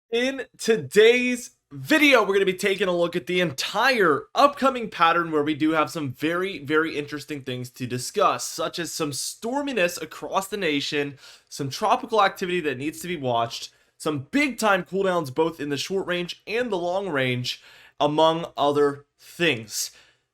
In today's video, we're going to be taking a look at the entire upcoming pattern where we do have some very interesting things to discuss, such as some storminess across the nation, some tropical activity that needs to be watched, some big time cooldowns both in the short range and the long range, among other things.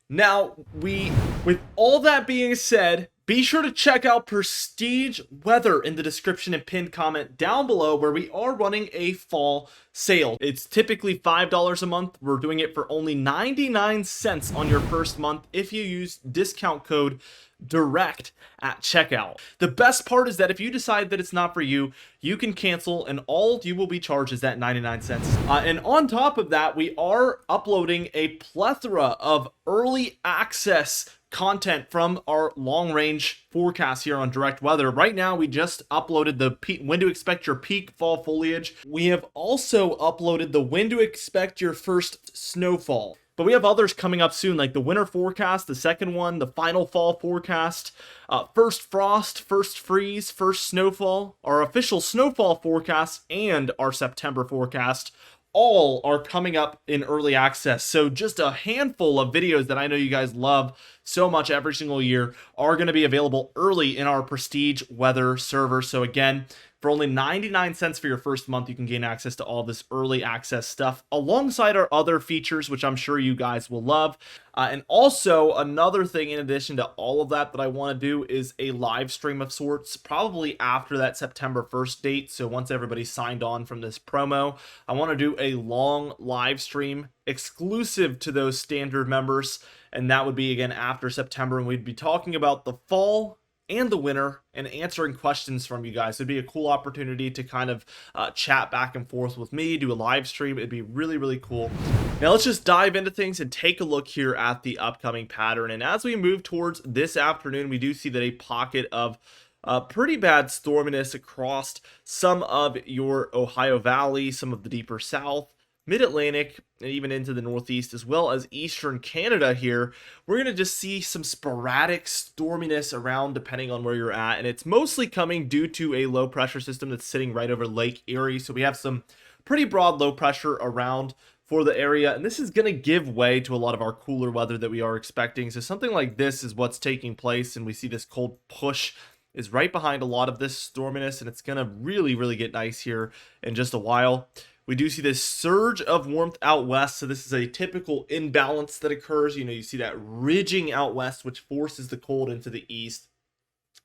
Now, with all that being said, be sure to check out Prestige Weather in the description and pinned comment down below, where we are running a fall sale. It's typically $5 a month. We're doing it for only 99 cents on your first month if you use discount code direct at checkout. The best part is that if you decide that it's not for you, you can cancel and all you will be charged is that 99 cents. And on top of that, we are uploading a plethora of early access content from our long range forecast here on direct weather. Right now we just uploaded the when to expect your peak fall foliage. We have also uploaded the when to expect your first snowfall, but we have others coming up soon, like the winter forecast, the second one, the final fall forecast, first frost, first freeze, first snowfall, our official snowfall forecast, and our September forecast. All are coming up in early access. So just a handful of videos that I know you guys love so much every single year are going to be available early in our Prestige Weather server. So again, for only 99 cents for your first month, you can gain access to all this early access stuff alongside our other features, which I'm sure you guys will love. And also another thing in addition to all of that I want to do is a live stream of sorts, probably after that September 1st date. So once everybody's signed on from this promo, I want to do a long live stream exclusive to those standard members. And that would be again after September, and we'd be talking about the fall and the winter and answering questions from you guys. It'd be a cool opportunity to kind of chat back and forth with me, do a live stream. It'd be really cool. Now let's just dive into things and take a look here at the upcoming pattern. And as we move towards this afternoon, we do see that a pocket of pretty bad storminess across some of your Ohio Valley, some of the deeper south, mid-Atlantic, and even into the Northeast, as well as Eastern Canada here. We're going to just see some sporadic storminess around depending on where you're at, and it's mostly coming due to a low pressure system that's sitting right over Lake Erie. So we have some pretty broad low pressure around for the area, and this is going to give way to a lot of our cooler weather that we are expecting. So something like this is what's taking place, and we see this cold push is right behind a lot of this storminess, and it's going to really get nice here in just a while. We do see this surge of warmth out west, so this is a typical imbalance that occurs. You know, you see that ridging out west, which forces the cold into the east.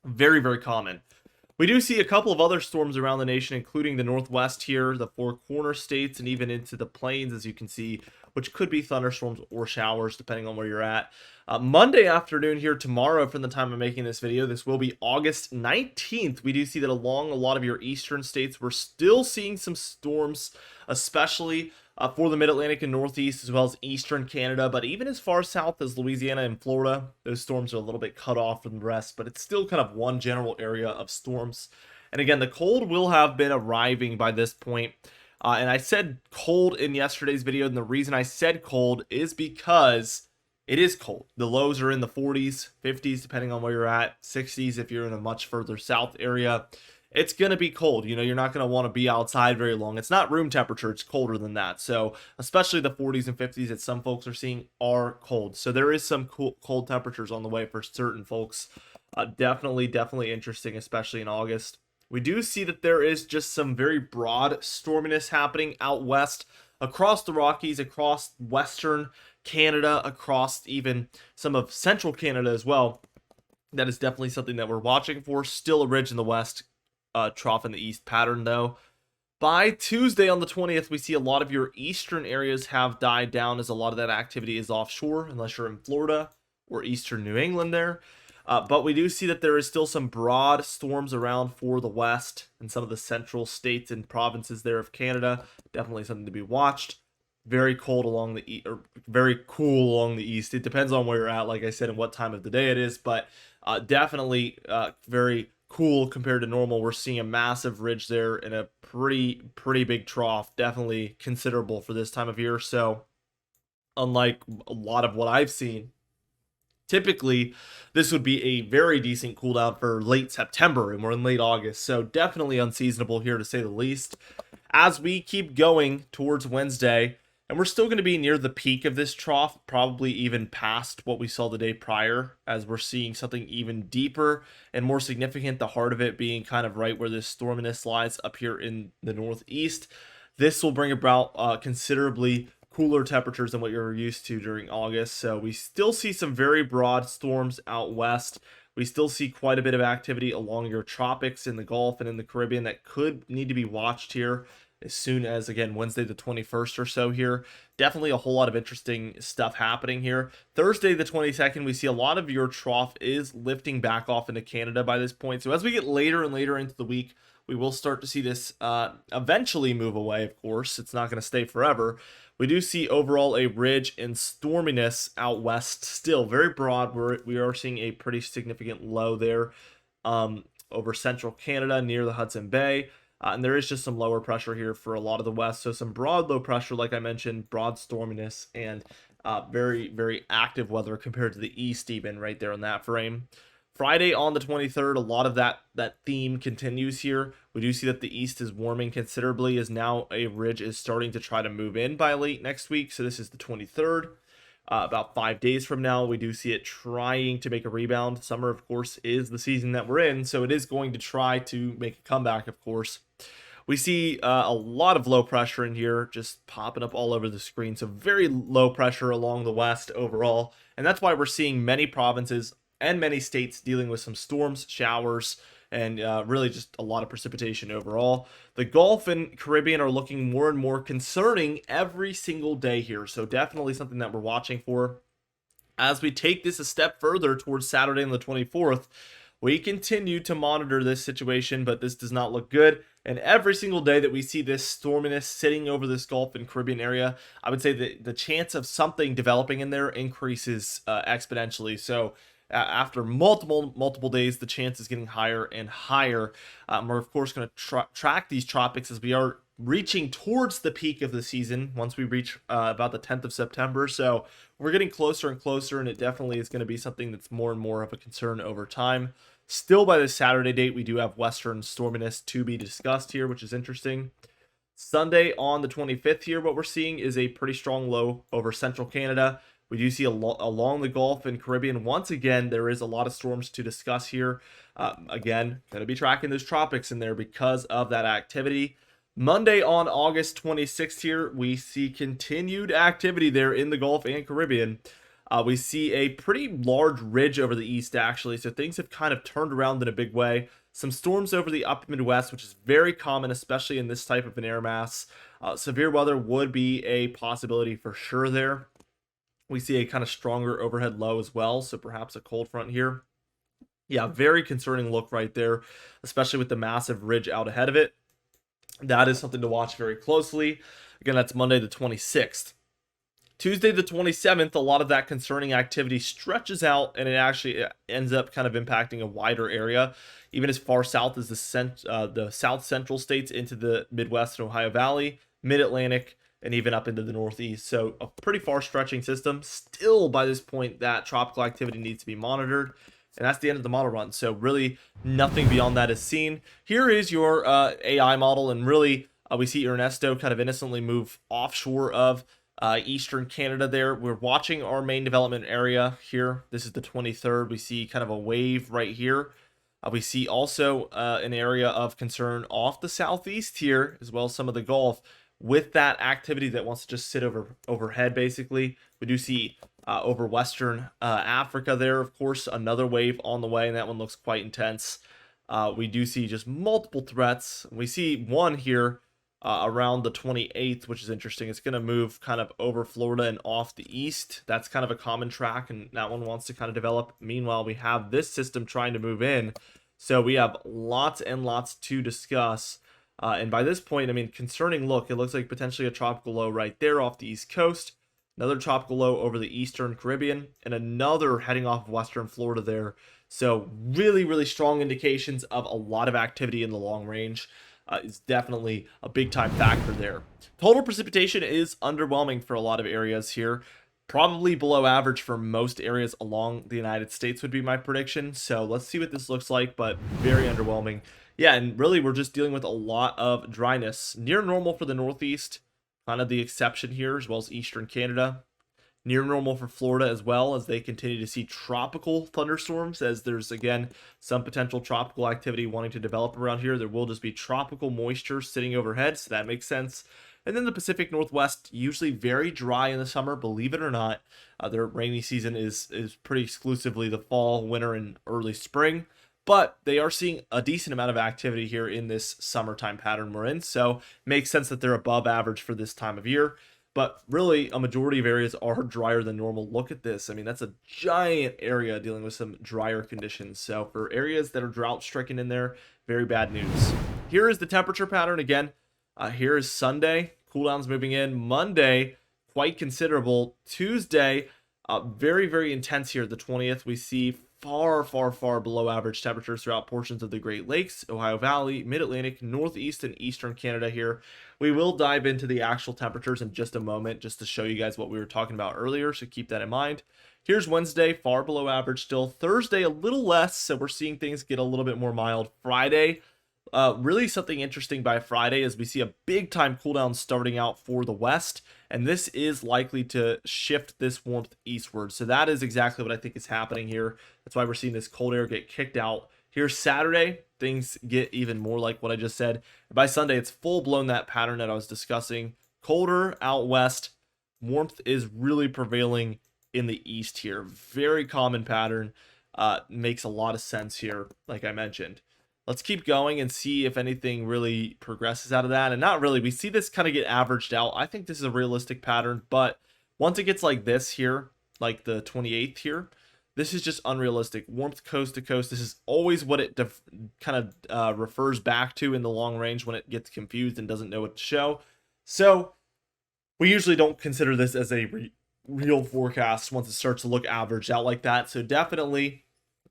Very common. We do see a couple of other storms around the nation, including the Northwest here, the Four Corner states, and even into the plains, as you can see, which could be thunderstorms or showers, depending on where you're at. Monday afternoon here, tomorrow, from the time I'm making this video, this will be August 19th. We do see that along a lot of your eastern states, we're still seeing some storms, especially for the Mid-Atlantic and Northeast, as well as Eastern Canada. But even as far south as Louisiana and Florida, those storms are a little bit cut off from the rest, but it's still kind of one general area of storms. And again, the cold will have been arriving by this point. And I said cold in yesterday's video, and the reason I said cold is because it is cold. The lows are in the 40s, 50s, depending on where you're at, 60s if you're in a much further south area. It's going to be cold. You know, you're not going to want to be outside very long. It's not room temperature. It's colder than that. So especially the 40s and 50s that some folks are seeing are cold. So there is some cold temperatures on the way for certain folks. Definitely interesting, especially in August. We do see that there is just some very broad storminess happening out west, across the Rockies, across western Canada, across even some of central Canada as well. That is definitely something that we're watching for. Still a ridge in the west, trough in the east pattern though. By Tuesday on the 20th, we see a lot of your eastern areas have died down, as a lot of that activity is offshore, unless you're in Florida or eastern New England there. But we do see that there is still some broad storms around for the west and some of the central states and provinces there of Canada. Definitely something to be watched. Very cold along the east, or very cool along the east. It depends on where you're at, like I said, and what time of the day it is, but definitely very cool compared to normal. We're seeing a massive ridge there and a pretty big trough, definitely considerable for this time of year. So unlike a lot of what I've seen Typically, this would be a very decent cooldown for late September, and we're in late August, so definitely unseasonable here to say the least. As we keep going towards Wednesday, and we're still going to be near the peak of this trough, probably even past what we saw the day prior, as we're seeing something even deeper and more significant, the heart of it being kind of right where this storminess lies up here in the northeast. This will bring about considerably cooler temperatures than what you're used to during August. So we still see some very broad storms out west. We still see quite a bit of activity along your tropics in the Gulf and in the Caribbean that could need to be watched here as soon as, again, Wednesday the 21st or so here. Definitely a whole lot of interesting stuff happening here. Thursday the 22nd, we see a lot of your trough is lifting back off into Canada by this point. So as we get later and later into the week, we will start to see this eventually move away, of course. It's not going to stay forever. We do see overall a ridge and storminess out west still. Very broad. We are seeing a pretty significant low there over central Canada near the Hudson Bay. And there is just some lower pressure here for a lot of the west. So some broad low pressure, like I mentioned, broad storminess, and very, very active weather compared to the east even right there in that frame. Friday on the 23rd, a lot of that theme continues here. We do see that the east is warming considerably as now a ridge is starting to try to move in by late next week. So this is the 23rd. About 5 days from now, we do see it trying to make a rebound. Summer, of course, is the season that we're in, so it is going to try to make a comeback, of course. We see a lot of low pressure in here just popping up all over the screen. So very low pressure along the west overall. And that's why we're seeing many provinces and many states dealing with some storms, showers, and really just a lot of precipitation overall. The Gulf and Caribbean are looking more and more concerning every single day here. So definitely something that we're watching for. As we take this a step further towards Saturday on the 24th, we continue to monitor this situation, but this does not look good. And every single day that we see this storminess sitting over this Gulf and Caribbean area, I would say that the chance of something developing in there increases exponentially. So after multiple days, the chance is getting higher and higher. We're of course going to track these tropics as we are reaching towards the peak of the season once we reach about the 10th of September. So we're getting closer and closer, and it definitely is going to be something that's more and more of a concern over time. Still, by this Saturday date, we do have western storminess to be discussed here, which is interesting. Sunday on the 25th here, what we're seeing is a pretty strong low over central Canada. We do see along the Gulf and Caribbean, once again, there is a lot of storms to discuss here. Again, going to be tracking those tropics in there because of that activity. Monday on August 26th here, we see continued activity there in the Gulf and Caribbean. We see a pretty large ridge over the east, actually, so things have kind of turned around in a big way. Some storms over the upper Midwest, which is very common, especially in this type of an air mass. Severe weather would be a possibility for sure there. We see a kind of stronger overhead low as well, so perhaps a cold front here. Yeah, very concerning look right there, especially with the massive ridge out ahead of it. That is something to watch very closely. Again, that's Monday the 26th. Tuesday the 27th, a lot of that concerning activity stretches out, and it actually ends up kind of impacting a wider area, even as far south as the south central states into the Midwest and Ohio Valley, Mid-Atlantic, and even up into the Northeast. So a pretty far stretching system. Still, by this point, that tropical activity needs to be monitored. And that's the end of the model run. So really nothing beyond that is seen. Here is your AI model. And really, we see Ernesto kind of innocently move offshore of eastern Canada there. We're watching our main development area here. This is the 23rd. We see kind of a wave right here. We see also an area of concern off the southeast here, as well as some of the Gulf, with that activity that wants to just sit overhead, basically. We do see over Western Africa there, of course, another wave on the way, and that one looks quite intense. We do see just multiple threats. We see one here around the 28th, which is interesting. It's going to move kind of over Florida and off the east. That's kind of a common track, and that one wants to kind of develop. Meanwhile, we have this system trying to move in. So we have lots and lots to discuss. And by this point, I mean, concerning look, it looks like potentially a tropical low right there off the east coast, another tropical low over the eastern Caribbean, and another heading off of western Florida there. So really, really strong indications of a lot of activity in the long range. Is definitely a big time factor there. Total precipitation is underwhelming for a lot of areas here. Probably below average for most areas along the United States would be my prediction. So let's see what this looks like, but very underwhelming. Yeah, and really we're just dealing with a lot of dryness. Near normal for the Northeast, kind of the exception here, as well as Eastern Canada. Near normal for Florida as well, as they continue to see tropical thunderstorms, as there's again some potential tropical activity wanting to develop around here. There will just be tropical moisture sitting overhead, so that makes sense. And then the Pacific Northwest, usually very dry in the summer, believe it or not. Their rainy season is pretty exclusively the fall, winter, and early spring. But they are seeing a decent amount of activity here in this summertime pattern we're in. So makes sense that they're above average for this time of year. But really, a majority of areas are drier than normal. Look at this. I mean, that's a giant area dealing with some drier conditions. So for areas that are drought stricken in there, very bad news. Here is the temperature pattern again. Here is Sunday. Cool down's moving in. Monday, quite considerable. Tuesday, very, very intense here. The 20th, we see far, far, far below average temperatures throughout portions of the Great Lakes, Ohio Valley, Mid-Atlantic, Northeast, and Eastern Canada here. We will dive into the actual temperatures in just a moment, just to show you guys what we were talking about earlier, so keep that in mind. Here's Wednesday, far below average still. Thursday, a little less, so we're seeing things get a little bit more mild. Friday, really something interesting by Friday is we see a big time cool down starting out for the West, and this is likely to shift this warmth eastward. So that is exactly what I think is happening here. That's why we're seeing this cold air get kicked out. Here's Saturday, things get even more like what I just said. By Sunday, it's full blown that pattern that I was discussing. Colder out west, warmth is really prevailing in the east here. Very common pattern, makes a lot of sense here, like I mentioned. Let's keep going and see if anything really progresses out of that. And not really. We see this kind of get averaged out. I think this is a realistic pattern, but once it gets like this here, like the 28th here, this is just unrealistic. Warmth coast to coast. This is always what it kind of refers back to in the long range when it gets confused and doesn't know what to show. So we usually don't consider this as a real forecast once it starts to look averaged out like that. So definitely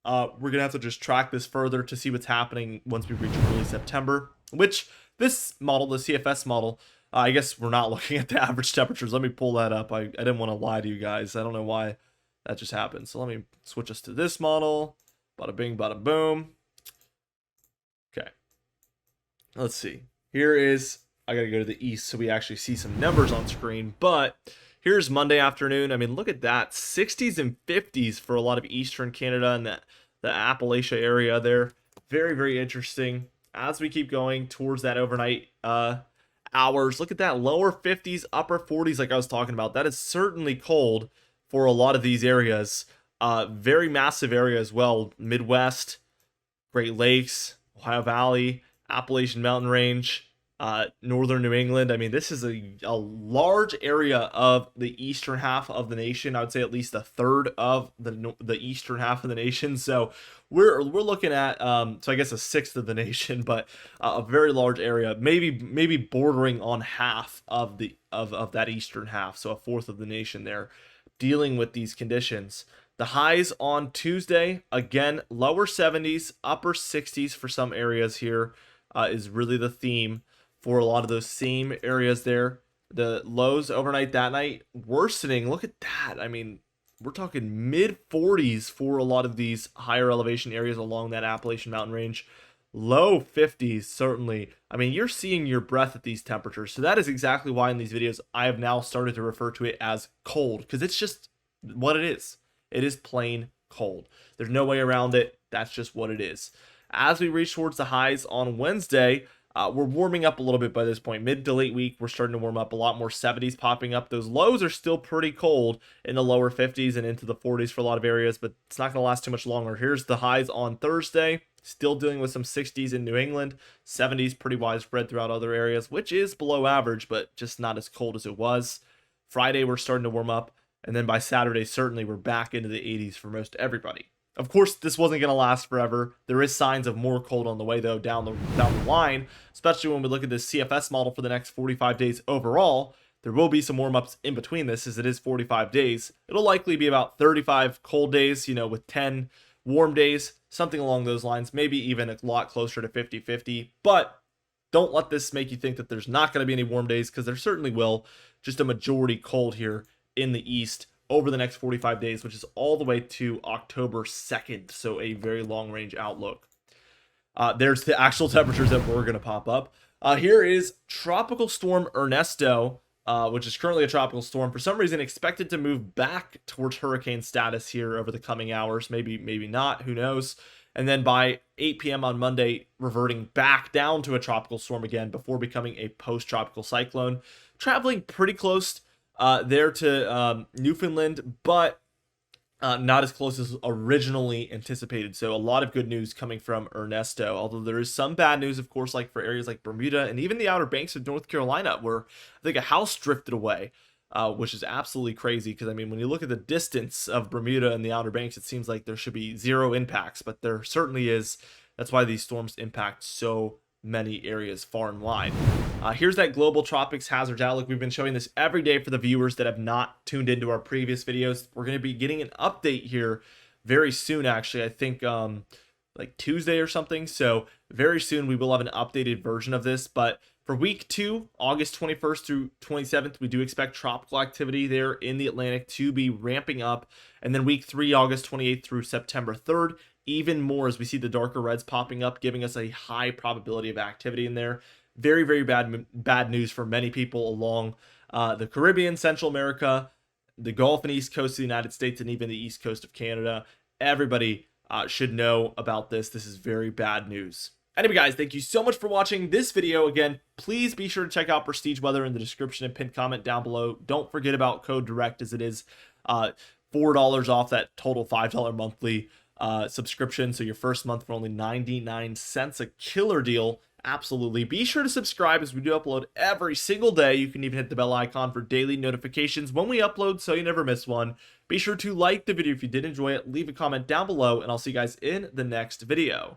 we're gonna have to just track this further to see what's happening once we reach early September, which this model, the CFS model, I guess we're not looking at the average temperatures. Let me pull that up. I didn't want to lie to you guys. I don't know why that just happened. So let me switch us to this model. Bada bing, bada boom. Okay. Let's see. Here is, I gotta go to the east so we actually see some numbers on screen, but here's Monday afternoon. I mean, look at that. 60s and 50s for a lot of Eastern Canada and the Appalachia area there. Very, very interesting. As we keep going towards that overnight hours, look at that. Lower 50s, upper 40s like I was talking about. That is certainly cold for a lot of these areas. Very massive area as well. Midwest, Great Lakes, Ohio Valley, Appalachian Mountain Range, northern New England. I mean, this is a large area of the eastern half of the nation. I would say at least a third of the eastern half of the nation. So we're looking at so I guess a sixth of the nation, but a very large area, maybe bordering on half of that eastern half. So a fourth of the nation there, dealing with these conditions. The highs on Tuesday, again, lower 70s, upper 60s for some areas here is really the theme for a lot of those same areas there. The lows overnight that night worsening. Look at that. I mean, we're talking mid 40s for a lot of these higher elevation areas along that Appalachian Mountain Range. Low 50s, certainly. I mean, you're seeing your breath at these temperatures. So that is exactly why in these videos, I have now started to refer to it as cold, because it's just what it is. It is plain cold. There's no way around it. That's just what it is. As we reach towards the highs on Wednesday, we're warming up a little bit by this point. Mid to late week, we're starting to warm up. A lot more 70s popping up. Those lows are still pretty cold in the lower 50s and into the 40s for a lot of areas, but it's not going to last too much longer. Here's the highs on Thursday. Still dealing with some 60s in New England. 70s pretty widespread throughout other areas, which is below average, but just not as cold as it was. Friday, we're starting to warm up. And then by Saturday, certainly we're back into the 80s for most everybody. Of course, this wasn't going to last forever. There is signs of more cold on the way, though, down the line, especially when we look at this CFS model for the next 45 days overall. There will be some warm-ups in between this, as it is 45 days. It'll likely be about 35 cold days, with 10 warm days, something along those lines, maybe even a lot closer to 50-50. But don't let this make you think that there's not going to be any warm days, because there certainly will. Just a majority cold here in the east over the next 45 days, which is all the way to October 2nd. So a very long range outlook. There's the actual temperatures that were going to pop up. Here is Tropical Storm Ernesto, which is currently a tropical storm. For some reason, expected to move back towards hurricane status here over the coming hours. Maybe not. Who knows? And then by 8 p.m. on Monday, reverting back down to a tropical storm again before becoming a post-tropical cyclone. Traveling pretty close there to Newfoundland, but not as close as originally anticipated. So a lot of good news coming from Ernesto, although there is some bad news, of course, like for areas like Bermuda and even the Outer Banks of North Carolina, where I think a house drifted away, which is absolutely crazy. Because I mean, when you look at the distance of Bermuda and the Outer Banks, it seems like there should be zero impacts, but there certainly is. That's why these storms impact so many areas far and wide. Here's that global tropics hazard outlook. We've been showing this every day for the viewers that have not tuned into our previous videos. We're going to be getting an update here very soon, actually. I think like Tuesday or something. So very soon we will have an updated version of this. But for week 2, August 21st through 27th, we do expect tropical activity there in the Atlantic to be ramping up. And then week 3, August 28th through September 3rd, even more as we see the darker reds popping up, giving us a high probability of activity in there. Very, very bad news for many people along the Caribbean, Central America, the Gulf and East Coast of the United States, and even the East Coast of Canada. Everybody should know about this. This is very bad news. Anyway, guys, thank you so much for watching this video. Again, please be sure to check out Prestige Weather in the description and pinned comment down below. Don't forget about code DIRECT, as it is $4 off that total $5 monthly subscription. So your first month for only 99 cents, a killer deal. Absolutely. Be sure to subscribe, as we do upload every single day. You can even hit the bell icon for daily notifications when we upload, so you never miss one. Be sure to like the video if you did enjoy it, leave a comment down below, and I'll see you guys in the next video.